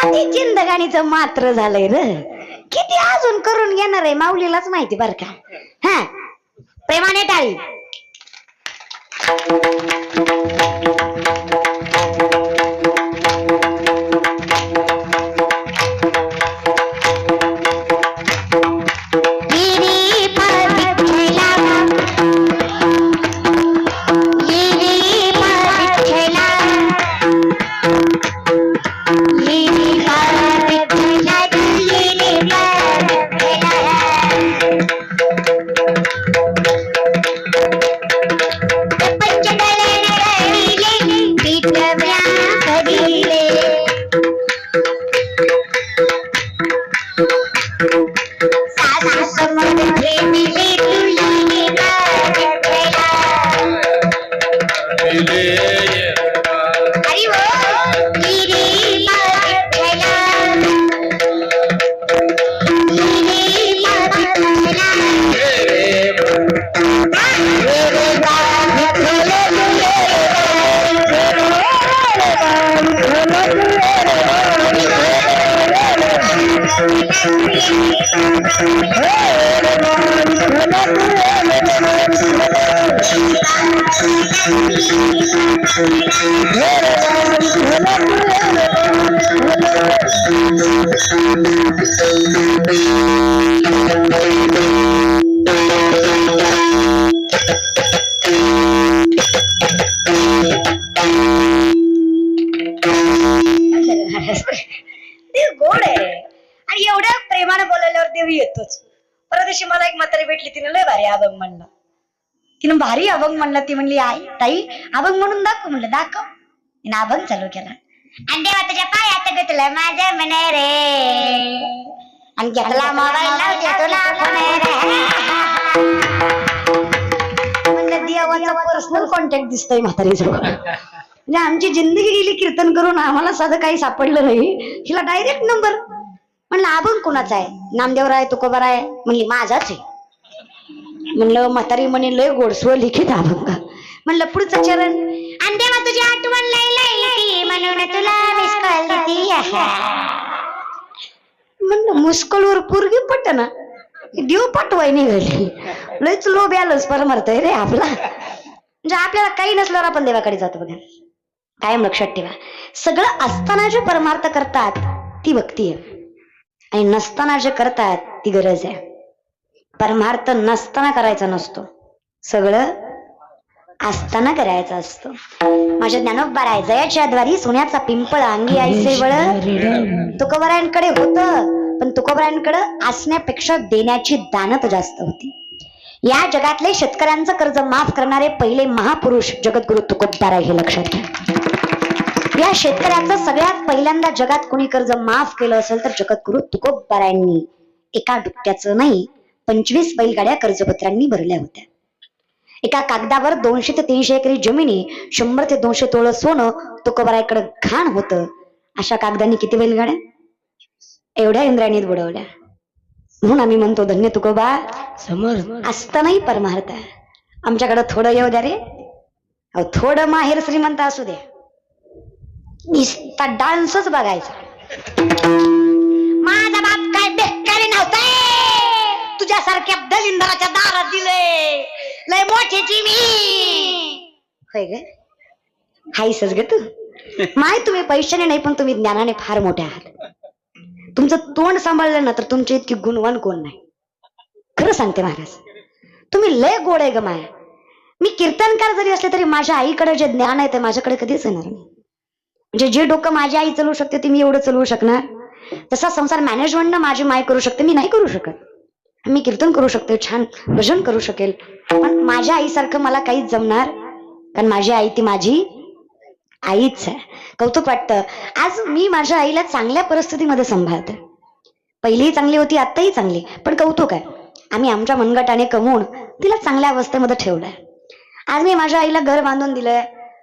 आधी जिंदगाणीचं मात्र झालंय र. किती अजून करून घेणार आहे माऊलीलाच माहिती बर का. हा प्रेमाने टाळी. गोड आहे आणि एवढ्या प्रेमाने बोलवल्यावर देव येतोच. परत दिवशी मला एक म्हातारी भेटली, तिने लय भारी अभंग म्हणला. तिनं भारी अभंग म्हणला. ती म्हणली आई ताई अभंग म्हणून दाखव. म्हणलं दाखव. तिने अभंग चालू केला. आणि देवा तुझ्या पायात गुतलं माझं मन रे, आणि घेतला मोबाईल लावते तुला फोन रे. म्हणलं देवाचा पर्सनल कॉन्टॅक्ट दिसतोय म्हातारीजवळ. म्हणजे आमची जिंदगी गेली कीर्तन करून, आम्हाला साधं काही सापडलं नाही. हिला डायरेक्ट नंबर. म्हणलं अभंग कोणाचा आहे? नामदेवराव आहे, तुकोबाराव आहे. म्हणली माझाच आहे. म्हणलं म्हातारी म्हणे लय गोडस्व लिखित अभंग. म्हणलं पुढचं चरण. आणि देवा तुझी आठवण लई म्हणून तुला मिस कॉल देती. म्हणलं मुस्कलवर पोरगी पटना, देव पाठवाय निघाली. लयच लो बॅलन्स परमार्थय रे आपला. म्हणजे आपल्याला काही नसल्यावर आपण देवाकडे जातो बघा. कायम लक्षात ठेवा, सगळं असताना जे परमार्थ करतात ती भक्ती आहे, आणि नसताना जे करतात ती गरज आहे. परमार्थ नसताना करायचा नसतो, सगळं असताना करायचं असतं. माझ्या ज्ञानोबा रायजयाच्या द्वारी सोन्याचा पिंपळ अंगी आईसे वळ. तुकोबारायांकडे होत, पण तुकोबारायांकडे असण्यापेक्षा देण्याची दानत जास्त होती. या जगातले शेतकऱ्यांचं कर्ज माफ करणारे पहिले महापुरुष जगद्गुरु तुकोबाराय, हे लक्षात घ्या. या शेतकऱ्याचं सगळ्यात पहिल्यांदा जगात कोणी कर्ज माफ केलं असेल तर जगद्गुरु तुकोबारायांनी. एका डुक्क्याचं नाही, 25 बैलगाड्या कर्जपत्रांनी भरल्या होत्या. एका कागदावर 200 ते 300 एकरी जमिनी, 100 ते 200 तोळ सोनं तुकोबारायकडे घाण होतं. अशा कागदांनी किती बैलगाड्या? एवढ्या इंद्रायणीत बुडवल्या. म्हणून आम्ही म्हणतो धन्य तुकोबा समर्थ. असतानाही परमार्थ. आमच्याकडे थोडं येऊ द्या रे. अहो थोडं माहेर श्रीमंत असू द्या, नुसता डान्सच बघायचा. माझा बाप काय बेकारी नव्हता, तुझ्यासारख्या दलिंदराच्या दारात दिले, लय मोठीची मी होय ग. हायसच ग तू. माय तुम्ही पैशाने नाही, पण तुम्ही ज्ञानाने फार मोठे आहात. तुमचं तोंड सांभाळलं ना तर तुमचे इतकी गुणवान कोण नाही. खरं सांगते महाराज, तुम्ही लय गोड आहे ग माया. मी कीर्तनकार जरी असले तरी माझ्या आईकडे जे ज्ञान आहे ते माझ्याकडे कधीच येणार नाही. म्हणजे जे डोकं माझी आई चालवू शकते ते मी एवढं चालवू शकणार. तसा संसार मॅनेजमेंट माझी माय करू शकते, मी नाही करू शकत. मी कीर्तन करू शकते, छान भजन करू शकेल, पण माझ्या आईसारखं मला काहीच जमणार. कारण माझी आई ती माझी आईच आहे. कौतुक वाटतं आज मी माझ्या आईला चांगल्या परिस्थितीमध्ये सांभाळते. पहिलीही चांगली होती, आत्ताही चांगली, पण कौतुक आहे आम्ही आमच्या मनगटाने कमवून तिला चांगल्या अवस्थेमध्ये ठेवलंय. आज मी माझ्या आईला घर बांधून दिलंय,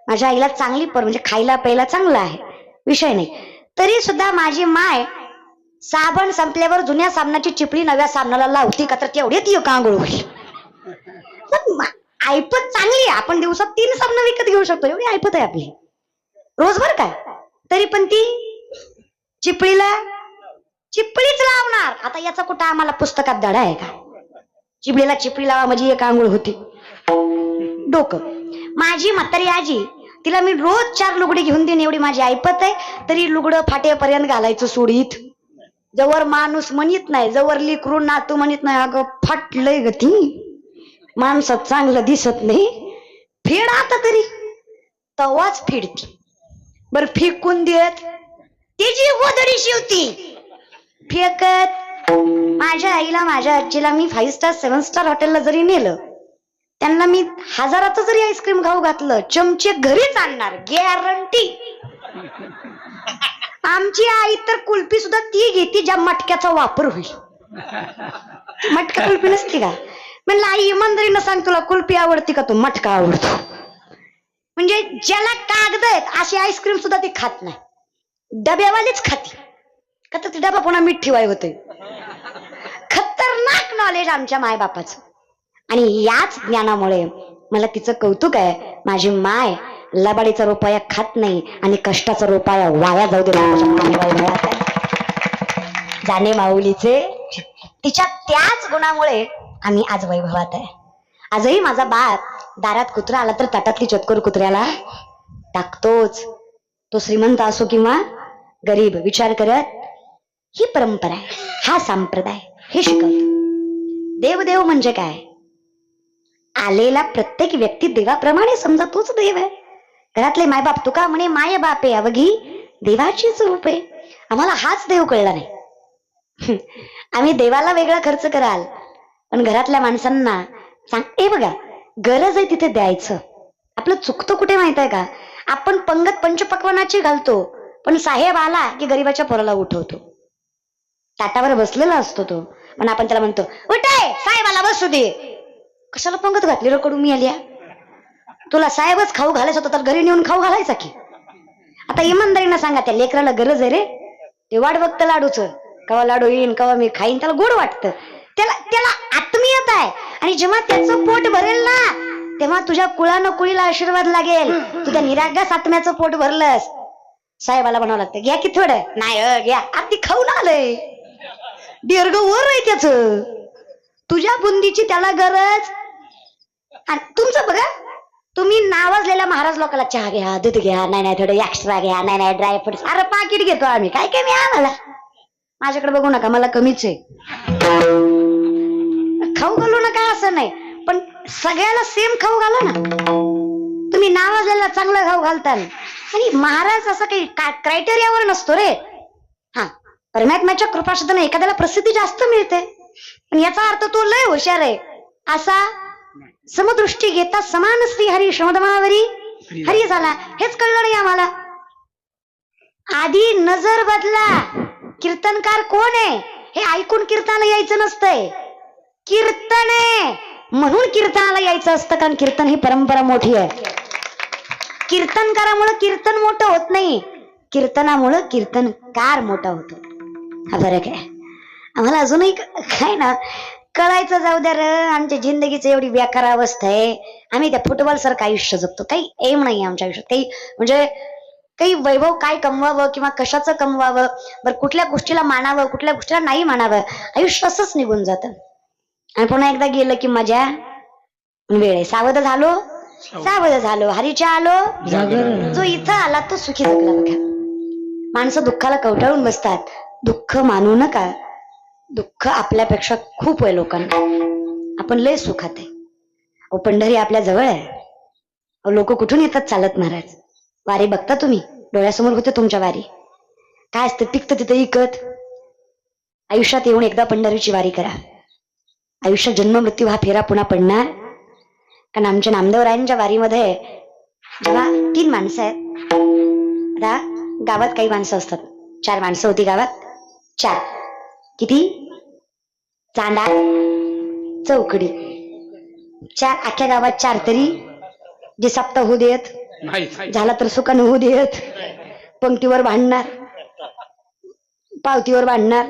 माझ्या आईला चांगली म्हणजे खायला प्यायला चांगलं आहे, विषय नाही. तरी सुद्धा माझी माय साबण संपल्यावर जुन्या साबणाची चिपळी नव्या साबणाला लावती का, तर तेवढे ती आंघोळ होईल. ऐपत चांगली आहे, आपण दिवसात 3 साबण विकत घेऊ शकतो, एवढी ऐपत आहे आपली रोजभर काय. तरी पण ती चिपळीला चिपळीच लावणार. आता याचा कुठं आम्हाला पुस्तकात धडा आहे का? चिपळीला चिपळी लावा म्हणजे एक आंघोळ होती. डोकं. माझी म्हातारी आजी, तिला मी रोज 4 लुगडी घेऊन देईन एवढी माझी ऐपत आहे, तरी लुगडं फाटेपर्यंत घालायचं सोडीत. जवळ माणूस म्हणत नाही, जवळ लिकरू नातू म्हणत नाही, अगं फाटलंय ग ती, माणसात चांगलं दिसत नाही, फेड आता तरी तवाच फेडती. बर फेकून देत तिची गोदडी शिवती फेकत. माझ्या आईला माझ्या आजीला मी 5 स्टार 7 स्टार हॉटेलला जरी नेलं, त्यांना मी 1000चं जरी आईस्क्रीम खाऊ घातलं, चमचे घरीच आणणार, गॅरंटी. आमची आई तर कुल्फी सुद्धा ती घेते ज्या मटक्याचा वापर होईल. मटका कुल्फी नसती का? म्हणलं आई इमानदारीनं सांग, तुला कुल्फी आवडती का तू मटका आवडतो? म्हणजे ज्याला कागद आहेत अशी आईस्क्रीम सुद्धा ती खात नाही, डब्यावालीच खाती. का तर ती डबा पुन्हा मीठ ठेवाय होते. खतरनाक नॉलेज आमच्या मायबापाचं. आणि याच ज्ञानामुळे मला तिचं कौतुक आहे. माझी माय लबाडीचा रुपया खात नाही आणि कष्टाचा रुपया वाया जाऊ दे. जाणे माऊलीचे, तिच्या त्याच गुणामुळे आम्ही आज वैभवात आहे. आजही माझा बाप दारात कुत्रा आला तर ताटातली चतकोर कुत्र्याला टाकतोच. तो श्रीमंत असो किंवा गरीब, विचार करत ही परंपरा आहे, हा संप्रदाय हे शिकवतो. देवदेव म्हणजे काय? आलेला प्रत्येक व्यक्ती देवाप्रमाणे समजा तोच देव आहे. घरातले मायबाप तुका म्हणे माय बापे अवघी देवाचीच रूप आहे. आम्हाला हाच देव कळला नाही. आम्ही देवाला वेगळा खर्च कराल, पण घरातल्या माणसांना सांग, ए बघा गरज आहे तिथे द्यायचं. आपलं चुकतं कुठे माहित आहे का? आपण पंगत पंचपक्वानाची घालतो, पण साहेब आला की गरीबाच्या पोराला उठवतो. ताटावर बसलेला असतो तो, पण आपण त्याला म्हणतो उठाय साहेबाला बसू दे. कशाला पंगत घातली रे कडू मी आल्या? तुला साहेबच खाऊ घालायचं होतं तर घरी नेऊन खाऊ घालायचा की. आता इमानदारीनं सांगा, त्या लेकराला गरज आहे रे, ते वाट बघतं लाडूचं, कवा लाडू येईन कवा मी खाईन, त्याला गोड वाटतं, त्याला आत्मीयता आहे. आणि जेव्हा त्याचं पोट भरेल ना, तेव्हा तुझ्या कुळानं कुळीला आशीर्वाद लागेल. तुझ्या निरागस आत्म्याचं पोट भरलंस, साहेबाला म्हणावं लागतं घ्या की थोडं, नाही घ्या, आधी खाऊन आलंय, दीर्घ वर आहे त्याच, तुझ्या बुंदीची त्याला गरज. आणि तुमचं बघा, तुम्ही नावाजलेल्या महाराज लोकांना चहा घ्या, दूध घ्या, नाही नाही थोडं एक्स्ट्रा घ्या, नाही नाही ड्रायफ्रुट्स, अरे पाकिट घेतो आम्ही, काय कमी आहे आम्हाला? माझ्याकडे बघू नका, मला कमीच आहे. खाऊ घालू नका असं नाही, पण सगळ्याला सेम खाऊ घाला ना. तुम्ही नावाजलेला चांगलं खाऊ घालता. आणि महाराज असं काही क्रायटेरियावर नसतो रे. हा, परमात्म्याच्या कृपाशतेने एखाद्याला प्रसिद्धी जास्त मिळते, पण याचा अर्थ तो लय हुशार आहे असा समदृष्टी घेता समान श्री हरी श्रमदमावरी हरी झाला, हेच कळलं नाही आम्हाला. आधी नजर बदला, कीर्तनकार कोण आहे हे ऐकून कीर्तनाला यायचं नसतंय. कीर्तन आहे म्हणून कीर्तनाला यायचं असतं, कारण कीर्तन ही परंपरा मोठी आहे. कीर्तनकारामुळे कीर्तन मोठं होत नाही, कीर्तनामुळे कीर्तनकार मोठा होतो. हा फरक आहे. आम्हाला अजूनही काय ना कळायचं, जाऊ द्या रे, आमच्या जिंदगीची एवढी बेकार अवस्था आहे. आम्ही त्या फुटबॉल सारखं आयुष्य जगतो, काही एम नाही आमच्या आयुष्यात, काही म्हणजे काही वैभव काय कमवावं किंवा कशाचं कमवावं, बरं कुठल्या गोष्टीला मानावं कुठल्या गोष्टीला नाही मानावं, आयुष्य असंच निघून जातं. आणि पुन्हा एकदा गेलं की मजा वेळ आहे. सावध झालो हरीच्या आलो, जो इथं आला तो सुखी जगला. बघा, माणसं दुःखाला कवटाळून बसतात, दुःख मानू नका. दुःख आपल्यापेक्षा खूप आहे लोकांना, आपण लय सुखात आहे. अहो पंढरी आपल्या जवळ आहे. अहो लोक कुठून येतात चालत महाराज. वारी बघता तुम्ही, डोळ्यासमोर होते तुमच्या वारी. काय असतं, पिकतं तिथं इकत. आयुष्यात येऊन एकदा पंढरीची वारी करा. आयुष्यात जन्म मृत्यू हा फेरा पुन्हा पडणार. कारण आमच्या नामदेवरायांच्या वारीमध्ये जेव्हा 3 माणसं आहेत, आता गावात काही माणसं असतात, 4 माणसं होती गावात, 4 किती, चांडा चौकडी, 4 अख्ख्या गावात 4 तरी जे सप्ताह होऊ देत, झाला तर सुखानं होऊ देत. पंक्तीवर भांडणार, पावतीवर भांडणार,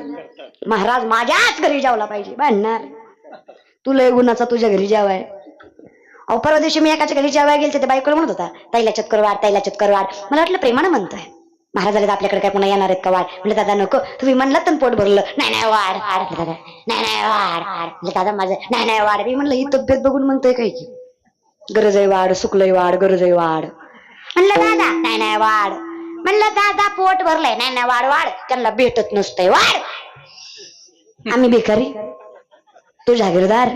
महाराज माझ्याच घरी जेवला पाहिजे, भांडणार, तुला गुणाचा तुझ्या घरी जेवाय. अहो परवा दिवशी मी एकाच्या घरी जेवाय गेले, ते बायकोला म्हणत होता ताईला चतकर वाढ, ताईला चतकर वाढ. मला वाटलं प्रेमानं म्हणतोय, महाराज आले आपल्याकडे काय पुन्हा येणार आहेत का वाढ? म्हणलं दादा नको, तुम्ही म्हणलात तर पोट भरलं. नाही नाही वाढ वाढ दादा, नाही नाही वाढ वाढ. म्हणलं दादा माझं नाही नाही वाढ. मी म्हणलं ही तब्येत बघून म्हणतोय काय की गरज आहे वाढ, सुकलंय वाढ, गरज आहे वाढ. म्हणलं दादा नाही नाही वाढ. म्हणलं दादा पोट भरलंय, नाही नाही वाढ वाढ. त्यांना भेटत नसतंय वाढ. आम्ही भिकारी, तू जागीरदार.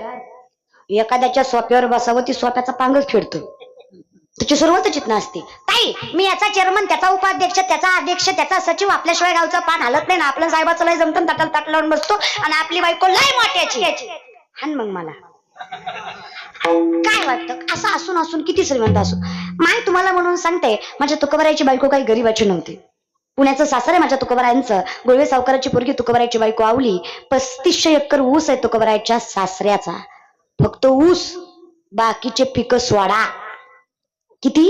एखाद्याच्या सोप्यावर बसावं, ती सोप्याचा पांगच फेडतो. तुझी सुरुवात चित्न असते. ताई मी याचा चेअरमन, त्याचा उपाध्यक्ष, त्याचा अध्यक्ष, त्याचा सचिव, आपल्याशिवाय गावचं पान हलत नाही ना. आपल्या साहेबाचं लय जमतं, ताटाला ताट लावून बसतो आणि आपली बायको लय मोठ्याची. हान मग मला काय वाटतं, असं असून असून किती श्रीमंत असू. माय तुम्हाला म्हणून सांगते, माझ्या तुकोबारायची बायको काही गरीबाची नव्हती. पुण्याचं सासर आहे माझ्या तुकोबारायांचं. गुळवे सावकाराची पोरगी तुकोबारायची बायको आवली. 3500 एकर ऊस आहे तुकोबारायच्या सासऱ्याचा. फक्त ऊस, बाकीचे पिकं सोडा. किती?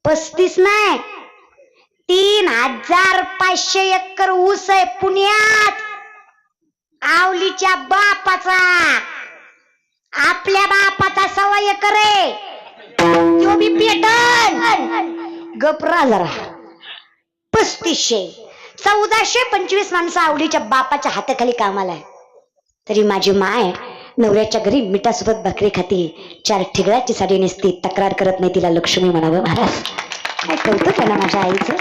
35 नाही, 3500 एकर ऊस आहे पुण्यात. आवलीच्या बापाचा, आपल्या बापाचा 1.25 एकर आहे. तो बी पेटन. गपरा जरा. 3500, 1425 माणसं आवडीच्या बापाच्या हाताखाली कामाला आहे. तरी माझी माय नवऱ्याच्या घरी मिठासोबत भाकरी खाती, 4 ठिगळाची साडी नेसती, तक्रार करत नाही, तिला लक्ष्मी म्हणावं. महाराज काय कौतुक आहे ना माझ्या आईचं.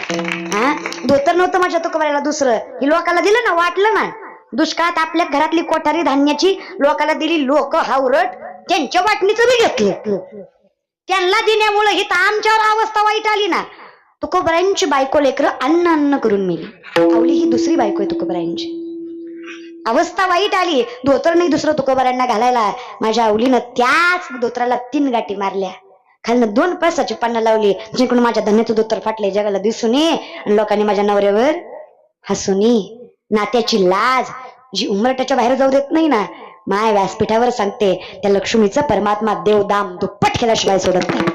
हा धोतर नव्हतं माझ्या तुकोबारायला दुसरं, ही लोकाला दिलं ना, वाटलं ना. दुष्काळात आपल्या घरातली कोठारी धान्याची लोकाला दिली, लोक हावरट त्यांच्या वाटणीचं बी घेतलं. त्यांना दिल्यामुळे ही तर आमच्यावर अवस्था वाईट आली ना. तुकोबारायांची बायको लेकर अन्न अन्न करून मिली. आवली ही दुसरी बायको आहे तुकोबारायांची. अवस्था वाईट आली, धोतर नाही दुसरं तुकोबारांना घालायला. माझ्या आवलीनं त्याच धोतराला 3 गाठी मारल्या, खालनं 2 पैसाची पानं लावली, जिंकून माझ्या धन्याचं धोतर फाटले जगाला दिसून ये. आणि लोकांनी माझ्या नवऱ्यावर हसून ये. नात्याची लाज जी उमरट्याच्या बाहेर जाऊ देत नाही ना, माय व्यासपीठावर सांगते, त्या लक्ष्मीचं परमात्मा देवदाम दुप्पट केल्याशिवाय सोडत नाही.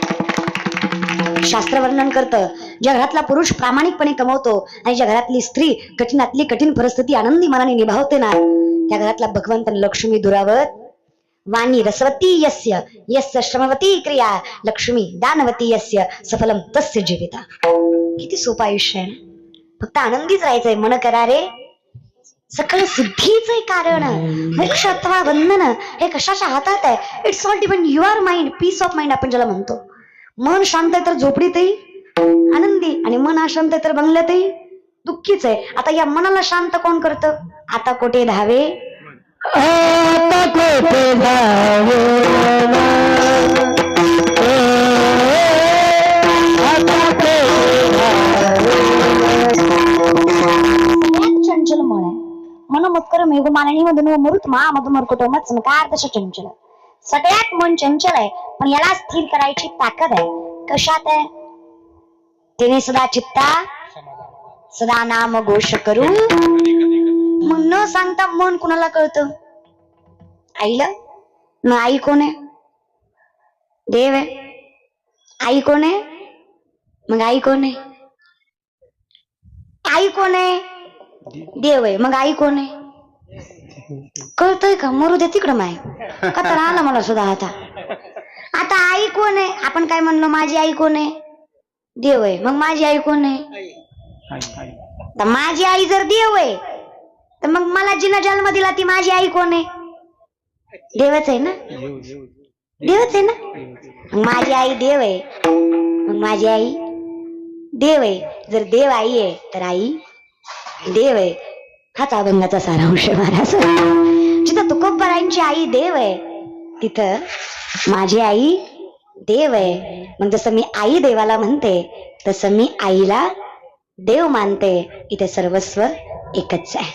शास्त्र वर्णन करतं, ज्या घरातला पुरुष प्रामाणिकपणे कमवतो आणि ज्या घरातली स्त्री कठीणातली कठीण परिस्थिती आनंदी मनाने निभावते ना, त्या घरातला भगवंत लक्ष्मी दुरावत. वाणी रसवती यस्य यस्य श्रमवती क्रिया, लक्ष्मी दानवती यस्य सफलम तस्य जीविता. किती सोपं आयुष्य आहे. फक्त आनंदीच राहायचंय. मन करा रे सकळ सिद्धीच कारण. मोक्ष अथवा बंधन हे कशाच्या हातात आहे. It's all depend your mind. Peace of mind आपण ज्याला म्हणतो. मन शांत आहे तर झोपडीतही आनंदी, आणि मन अशांत आहे तर बंगल्यातही दुःखीच आहे. आता या मनाला शांत कोण करतं? आता कोठे धावे, आता कोठे धावे, चंचल मन आहे. मन मत्कर मेघ मानणी मधून मरुत मा मधुमर कुटुंबात समकार तशा चंचल. सगळ्यात मन चंचल आहे, पण याला स्थिर करायची ताकद आहे. कशात आहे? तिने सदा चित्ता सदा नाम घोष करू. मग न सांगता मन कुणाला कळतं? आईला. न आई कोण आहे? देव आहे. आई कोण आहे? मग आई कोण आहे? आई कोण आहे? देव आहे. मग आई कोण आहे? कळतंय का? मरू दे तिकडं माय, का तर आला मला सुद्धा आता. आता आई कोण आहे? आपण काय म्हणलो, माझी आई कोण आहे? देव आहे. मग माझी आई कोण आहे? तर माझी आई जर देव आहे, तर मग मला जिनं जन्म दिला ती माझी आई कोण आहे? देवच आहे ना. देवच आहे ना. मग माझी आई देव आहे, मग माझी आई देव आहे. जर देव आई आहे तर आई देव आहे. हाच अभंगाचा सारांश महाराज. जिथं तुकोबारायांची आई देव आहे, तिथं माझी आई देव आहे. मग जसं मी आई देवाला म्हणते, तसं मी आईला देव मानते. इथे सर्वस्व एकच आहे.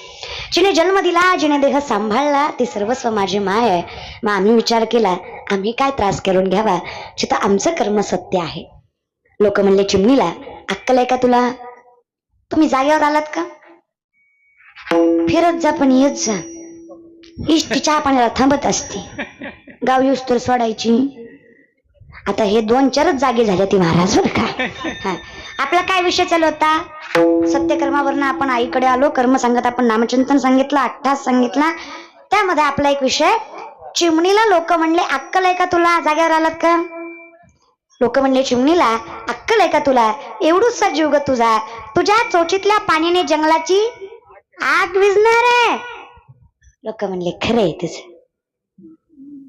जिने जन्म दिला, जिने देह सांभाळला, ती सर्वस्व माझी माय आहे. मग आम्ही विचार केला, आम्ही काय त्रास करून घ्यावा, जिथं आमचं कर्म सत्य आहे. लोक म्हणले, चिमणीला अक्कल आहे का तुला? तुम्ही जागेवर आलात का? फिरत जा, पण येत जा. इष्ट चहा पाण्याला थांबत असते, गाव येऊस तर सोडायची. आता हे 2-4च जागे झाले ती महाराज बर का. आपला काय विषय चालू होता? सत्यकर्मावरनं आपण आईकडे आलो. कर्म सांगत आपण नामचिंतन सांगितलं, 8 सांगितला. त्यामध्ये आपला एक विषय, चिमणीला लोक म्हणले, अक्कल आहे का तुला? जागेवर आलात का? लोक म्हणले चिमणीला अक्कल आहे का तुला, एवढूसा जीव ग तुझा, तुझ्या चोचीतल्या पाण्याने जंगलाची आग विझणार आहे. लोक म्हणले खरं आहे तुझं.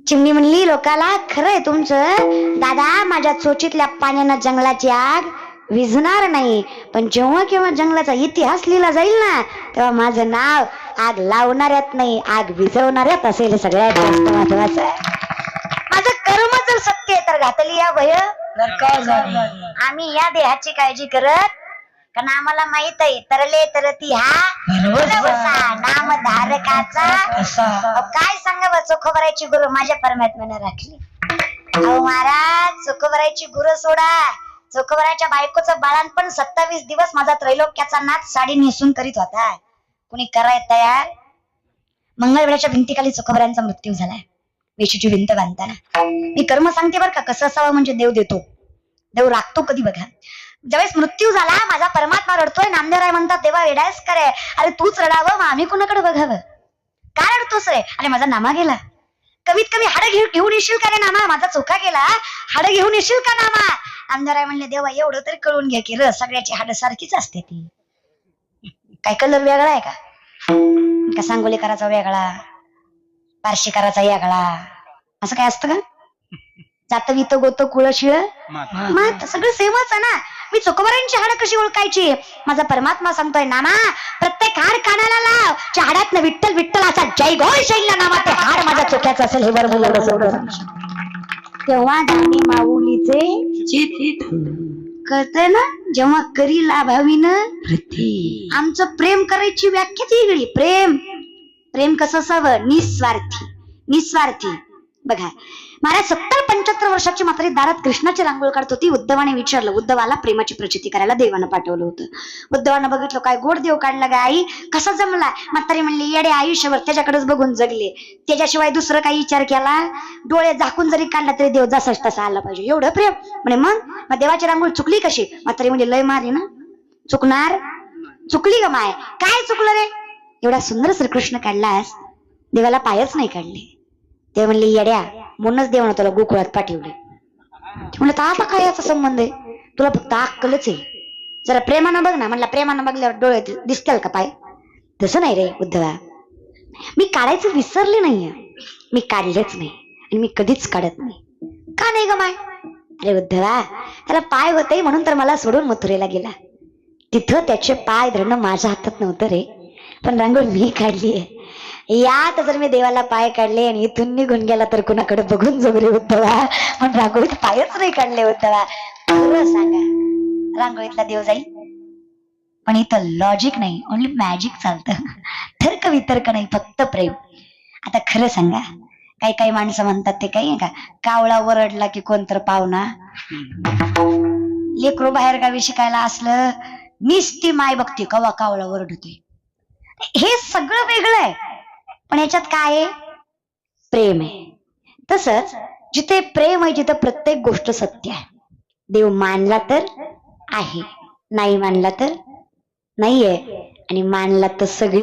चिमणी म्हणली लोकाला खरं आहे तुमचं दादा, माझ्या चोचीतल्या पाण्यानं जंगलाची आग विझणार नाही, पण जेव्हा केव्हा जंगलाचा इतिहास लिहिला जाईल ना तेव्हा माझं नाव आग लावणाऱ्यात नाही आग विझवणाऱ्यात असेल. हे सगळ्यात जास्त महत्वाचं आहे. माझं कर्म जर सत्य आहे तर घातली या भय आम्ही या देहाची काळजी करत, कारण आम्हाला माहित आहे तरले तरती हा नाम धारकाचा. काय सांगावं, चोखोबरायची गुरु माझ्या परमात्म्याने राखली. अहो महाराज, चोखोबरायची गुरु सोडा, चोखोबराच्या बायकोचं बाळांपण 27 दिवस माझा त्रैलोक्याचा नाथ साडी नेसून करीत होता. कुणी कराय तयार? मंगळवेळाच्या भिंतीखाली चोखोबरांचा मृत्यू झालाय वेशीची भिंत बांधताना. मी कर्म सांगते बरं का, कसं असावं म्हणजे देव देतो, देव राखतो कधी बघा. ज्यावेळेस मृत्यू झाला माझा परमात्मा रडतोय, नामदेवराय म्हणतात देवा वेडायस करे, अरे तूच रडावं मग आम्ही कोणाकडे बघावं, काय रडतोस रे? अरे माझा नामा गेला, कमीत कमी हाड घेऊन येशील का रे नामा, माझा चोखा गेला, हाड घेऊन येशील का नामा? नामदेवराय म्हणले देवा एवढं तरी कळून घ्या की र सगळ्याची हाड सारखीच असते ती, काय कलर वेगळा आहे का सांगोलीकराचा वेगळा, पारशीकराचा वेगळा, असं काय असतं का? जात वित गोत कुळ शिळ मात सगळं सेमच आहे ना. मी चोखोबरांची हाड कशी ओळखायची? माझा परमात्मा सांगतोय नामा प्रत्येक हाड कानाला लाव, त्या हाडातनं विठ्ठल विठ्ठलाचा जय घोष येईल ना नामा, ते हाड माझ्या चोख्याचं असेल हे बरोबर एवढं. तेव्हा जाणे माऊलीचे कळतंय ना, जेव्हा करी लाभावीनं आमचं प्रेम करायची व्याख्याच वेगळी. प्रेम प्रेम कसं असावं? निस्वार्थी. निस्वार्थी बघा महाराज 70-75 वर्षाची म्हातारी दारात कृष्णाची रांगोळ काढत होती. उद्धवाने विचारलं, उद्धवाला प्रेमाची प्रचिती करायला देवानं पाठवलं होतं. उद्धवानं बघितलं काय गोड देव काढला गा आई, कसा जमला? म्हातारी म्हणली येडे आयुष्यभर त्याच्याकडेच बघून जगले, त्याच्याशिवाय दुसरं काही विचार केला? डोळे झाकून जरी काढला तरी देव जसाच तसा आला पाहिजे, एवढं प्रेम. म्हणे मग देवाची रांगोळ चुकली कशी? म्हातारी म्हणजे लय मारी ना, चुकणार? चुकली ग माय, काय चुकलं रे? एवढा सुंदर श्रीकृष्ण काढलास, देवाला पायच नाही काढले. ते म्हणले येड्या, म्हणूनच देवानं तुला गोकुळात पाठवले. म्हणलं आता काय याचा संबंध आहे? तुला फक्त अक्कलच आहे, जरा प्रेमानं बघ ना. म्हणला प्रेमानं बघल्यावर डोळे दिसतील का पाय? तसं नाही रे उद्धवा, मी काढायचं विसरले नाहीये, मी काढलेच नाही आणि मी कधीच काढत नाही. का नाही ग माय? अरे उद्धवा, त्याला पाय होते म्हणून तर मला सोडून मथुरेला गेला. तिथं त्याचे पाय धरणं माझ्या हातात नव्हतं रे, पण रांगोळ मी काढलीये. यात जर मी देवाला पाय काढले आणि इथून निघून गेला तर कुणाकडे बघून जाऊ रे उद्धवा, पण रांगोळीत पायच नाही काढले उद्धवा. खरं सांगा, रांगोळीतला देव जाईल, पण इथं लॉजिक नाही, ओनली मॅजिक चालतं. तर्क वितर्क नाही, फक्त प्रेम. आता खरं सांगा, काही काही माणसं म्हणतात ते काही का, कावळा ओरडला की कोणतर पाहुणा. लेकरू बाहेर गावी शिकायला असलं, निस्ती माय बघते कवा कावळा ओरडते. हे सगळं वेगळं आहे, पण याच्यात काय आहे? प्रेम आहे. तसंच जिथे प्रेम आहे जिथे प्रत्येक गोष्ट सत्य आहे. देव मानला तर आहे, नाही मानला तर नाहीये, आणि मानला तर सगळी